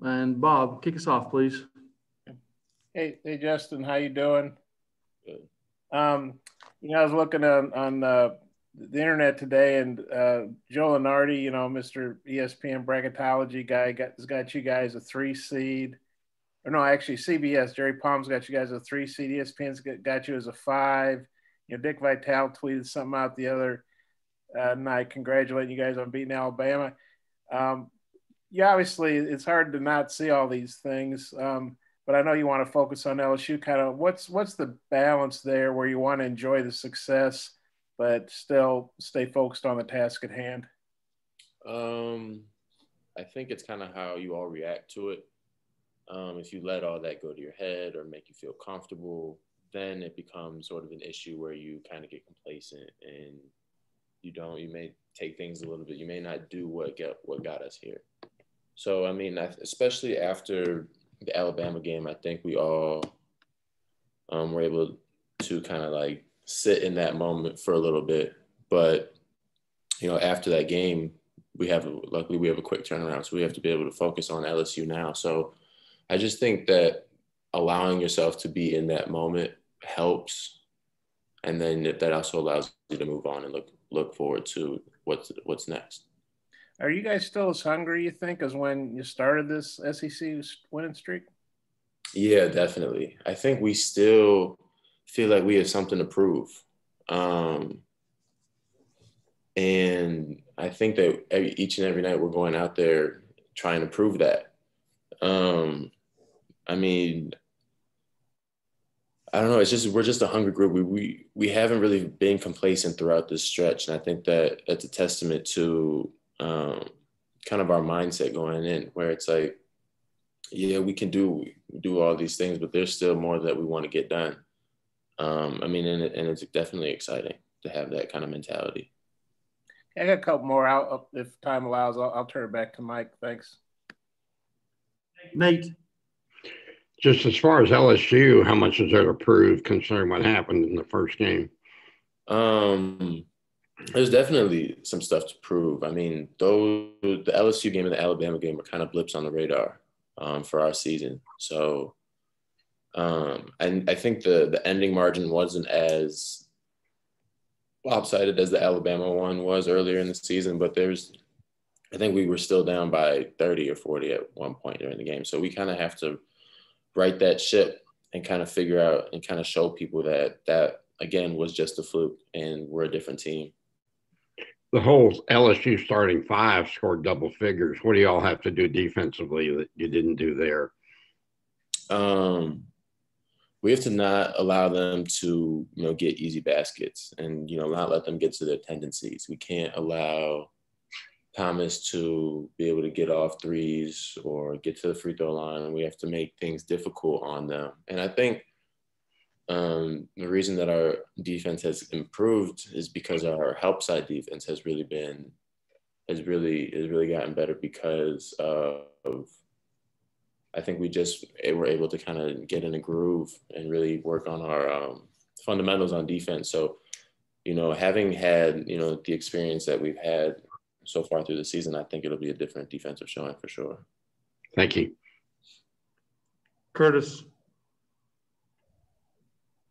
And Bob, kick us off, please. Hey, Justin, how you doing? Good. I was looking on the internet today, and Joe Lenardi, Mr. ESPN bracketology guy, has got you guys a 3 seed. Or no, actually, CBS, Jerry Palm's got you guys a 3 seed. ESPN's got you as a 5. Dick Vitale tweeted something out the other night congratulating you guys on beating Alabama. Obviously, it's hard to not see all these things. But I know you want to focus on LSU. Kind of what's the balance there where you want to enjoy the success but still stay focused on the task at hand? I think it's kind of how you all react to it. If you let all that go to your head or make you feel comfortable, then it becomes sort of an issue where you kind of get complacent and you may take things a little bit. You may not do what got us here. So, I mean, especially after the Alabama game, I think we all were able to kind of like sit in that moment for a little bit. But, after that game, luckily we have a quick turnaround. So we have to be able to focus on LSU now. So I just think that allowing yourself to be in that moment helps. And then that also allows you to move on and look forward to what's next. Are you guys still as hungry, you think, as when you started this SEC winning streak? Yeah, definitely. I think we still feel like we have something to prove. And I think that each and every night we're going out there trying to prove that. I mean, I don't know. We're just a hungry group. We haven't really been complacent throughout this stretch, and I think that that's a testament to kind of our mindset going in, where it's like, yeah, we can do all these things, but there's still more that we want to get done. I mean, and it's definitely exciting to have that kind of mentality. I got a couple more out. If time allows, I'll turn it back to Mike. Thanks. Nate. Just as far as LSU, how much is there to prove considering what happened in the first game? There's definitely some stuff to prove. I mean, the LSU game and the Alabama game were kind of blips on the radar for our season. So, and I think the ending margin wasn't as lopsided as the Alabama one was earlier in the season, but I think we were still down by 30 or 40 at one point during the game. So we kind of have to right that ship and kind of figure out and kind of show people that again was just a fluke and we're a different team. The whole LSU starting 5 scored double figures. What do y'all have to do defensively that you didn't do there? We have to not allow them to, get easy baskets and, not let them get to their tendencies. We can't allow Thomas to be able to get off threes or get to the free throw line. We have to make things difficult on them. And I think the reason that our defense has improved is because our help side defense has really gotten better because of I think we just were able to kind of get in a groove and really work on our fundamentals on defense. So, having had, the experience that we've had so far through the season, I think it'll be a different defensive showing for sure. Thank you. Curtis.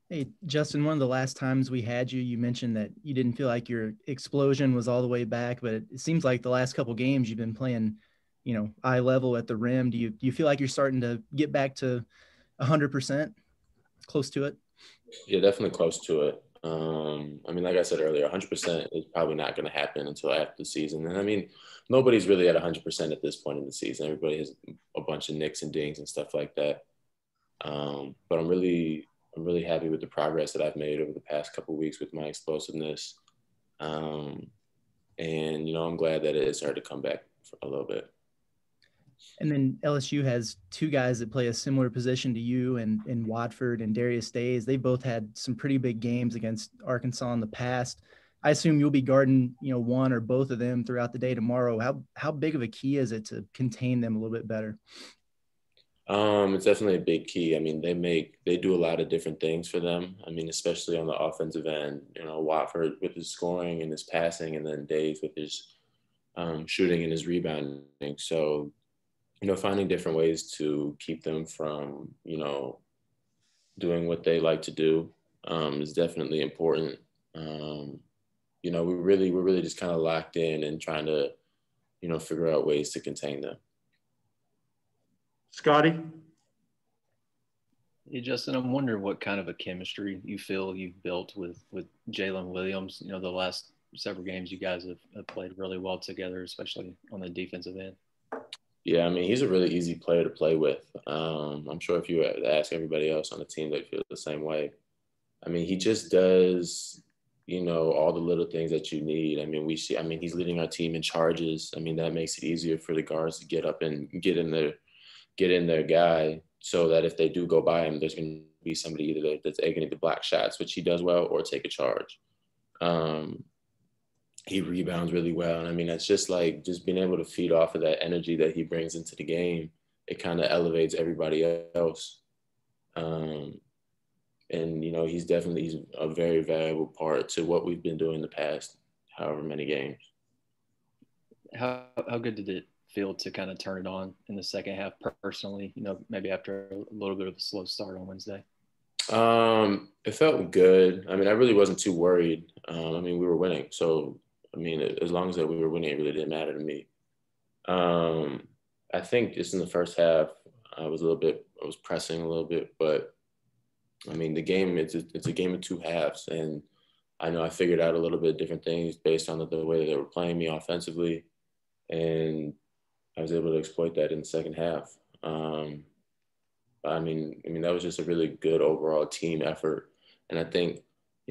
Hey, Justin, one of the last times we had you mentioned that you didn't feel like your explosion was all the way back, but it seems like the last couple games you've been playing, eye level at the rim. Do you feel like you're starting to get back to 100%, close to it? Yeah, definitely close to it. I mean, like I said earlier, 100% is probably not going to happen until after the season. And I mean, nobody's really at 100% at this point in the season. Everybody has a bunch of nicks and dings and stuff like that. But I'm really happy with the progress that I've made over the past couple of weeks with my explosiveness. And, I'm glad that it has started to come back for a little bit. And then LSU has 2 guys that play a similar position to you and Watford and Darius Days. They both had some pretty big games against Arkansas in the past. I assume you'll be guarding, one or both of them throughout the day tomorrow. How big of a key is it to contain them a little bit better? It's definitely a big key. I mean, they do a lot of different things for them. I mean, especially on the offensive end, Watford with his scoring and his passing, and then Dave with his shooting and his rebounding. So, finding different ways to keep them from, doing what they like to do is definitely important. We're really just kind of locked in and trying to, figure out ways to contain them. Scotty? Hey, Justin, I'm wondering what kind of a chemistry you feel you've built with Jalen Williams. The last several games you guys have played really well together, especially on the defensive end. Yeah, I mean, he's a really easy player to play with. I'm sure if you ask everybody else on the team, they'd feel the same way. I mean, he just does, all the little things that you need. I mean, he's leading our team in charges. I mean, that makes it easier for the guards to get up and get in their guy, so that if they do go by him, there's going to be somebody either that's going to block shots, which he does well, or take a charge. He rebounds really well. And I mean, that's just being able to feed off of that energy that he brings into the game. It kind of elevates everybody else. And, he's a very valuable part to what we've been doing the past however many games. How good did it feel to kind of turn it on in the second half personally, maybe after a little bit of a slow start on Wednesday? It felt good. I mean, I really wasn't too worried. We were winning. So, as long as we were winning, it really didn't matter to me. I think just in the first half, I was pressing a little bit, but the game, it's a game of two halves. And I know I figured out a little bit of different things based on the way that they were playing me offensively. And I was able to exploit that in the second half. That was just a really good overall team effort. And I think,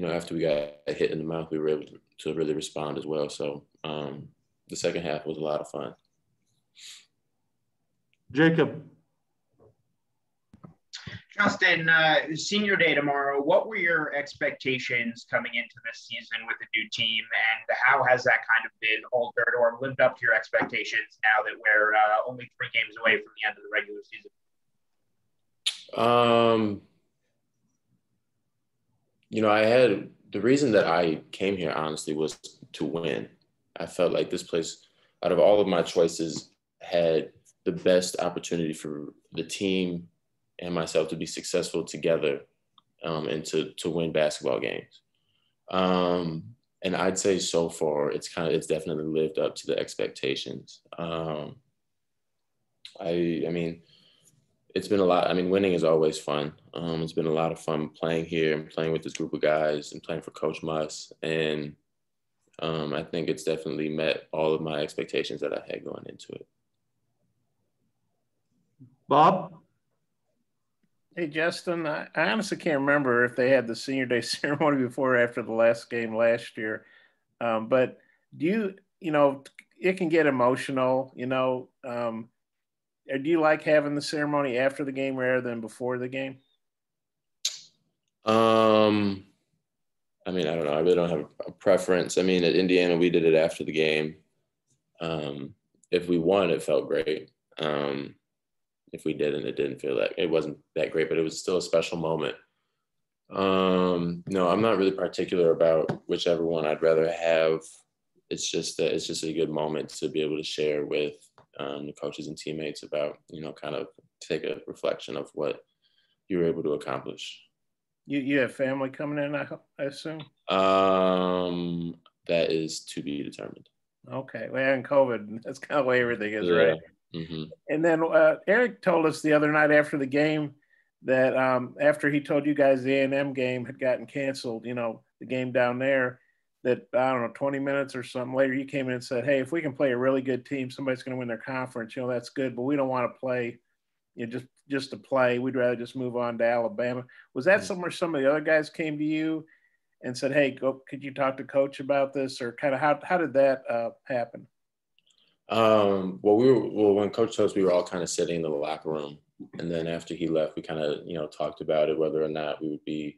after we got hit in the mouth, we were able to really respond as well. So the second half was a lot of fun. Jacob? Justin, senior day tomorrow, what were your expectations coming into this season with the new team, and how has that kind of been altered or lived up to your expectations now that we're only 3 games away from the end of the regular season? The reason that I came here, honestly, was to win. I felt like this place, out of all of my choices, had the best opportunity for the team and myself to be successful together and to win basketball games. And I'd say so far, it's definitely lived up to the expectations. It's been a lot. Winning is always fun. It's been a lot of fun playing here and playing with this group of guys and playing for Coach Muss. And I think it's definitely met all of my expectations that I had going into it. Bob? Hey, Justin, I honestly can't remember if they had the senior day ceremony before or after the last game last year. But do it can get emotional, do you like having the ceremony after the game rather than before the game? I don't know. I really don't have a preference. At Indiana, we did it after the game. If we won, it felt great. If we didn't, it wasn't that great, but it was still a special moment. No, I'm not really particular about whichever one I'd rather have. It's just a good moment to be able to share with the coaches and teammates about, kind of take a reflection of what you were able to accomplish. You have family coming in, I assume? That is to be determined. Okay. Well, in COVID, that's kind of the way everything is, Yeah. right? Mm-hmm. And then Eric told us the other night after the game that after he told you guys the A&M game had gotten canceled, the game down there, that, I don't know, 20 minutes or something later, you came in and said, hey, if we can play a really good team, somebody's going to win their conference, that's good, but we don't want to play just to play. We'd rather just move on to Alabama. Was that somewhere some of the other guys came to you and said, hey, could you talk to Coach about this? Or kind of how did that happen? When Coach told us, we were all kind of sitting in the locker room. And then after he left, we kind of, talked about it, whether or not we would be,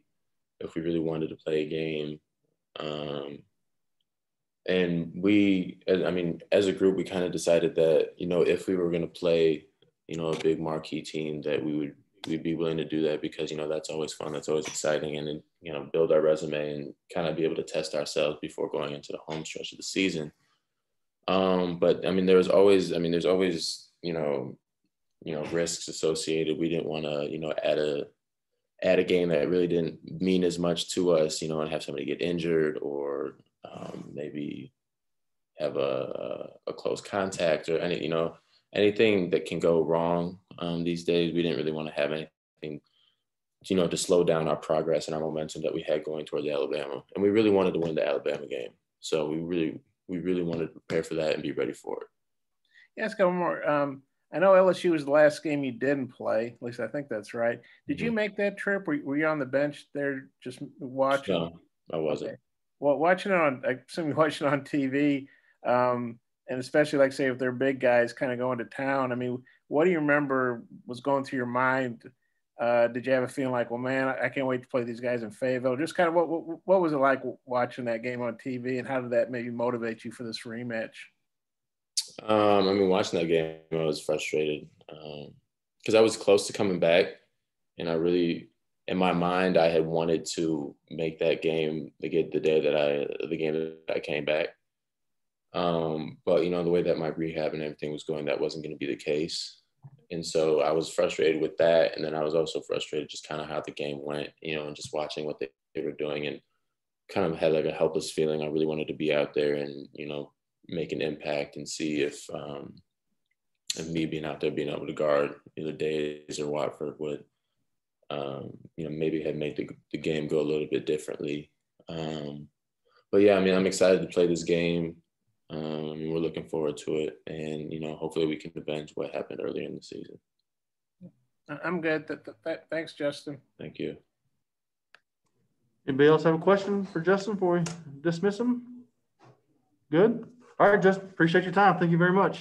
if we really wanted to play a game. And as a group, we kind of decided that, if we were going to play, a big marquee team, that we'd be willing to do that because, that's always fun. That's always exciting. And then, build our resume and kind of be able to test ourselves before going into the home stretch of the season. But there's always, risks associated. We didn't want to, add a game that really didn't mean as much to us, and have somebody get injured or maybe have a close contact or anything that can go wrong these days. We didn't really want to have anything, to slow down our progress and our momentum that we had going toward the Alabama. And we really wanted to win the Alabama game. So we really wanted to prepare for that and be ready for it. Yeah, let's go more. I know LSU was the last game you didn't play. At least I think that's right. Did you make that trip? Were you on the bench there just watching? No, I wasn't. Okay. Well, I assume you're watching on TV, and especially like say if they're big guys kind of going to town. I mean, what do you remember was going through your mind? Did you have a feeling like, well, man, I can't wait to play these guys in Fayetteville? Just kind of what was it like watching that game on TV, and how did that maybe motivate you for this rematch? Watching that game, I was frustrated because I was close to coming back, and I really, in my mind, I had wanted to make that game the game that I came back. But the way that my rehab and everything was going, that wasn't going to be the case, and so I was frustrated with that, and then I was also frustrated just kind of how the game went, and just watching what they were doing, and kind of had like a helpless feeling. I really wanted to be out there and make an impact and see if me being out there, being able to guard either Days or Watford would, maybe have made the game go a little bit differently. But yeah, I'm excited to play this game. We're looking forward to it, and hopefully we can avenge what happened earlier in the season. I'm good. Thanks, Justin. Thank you. Anybody else have a question for Justin before we dismiss him? Good. All right, Justin. Appreciate your time. Thank you very much.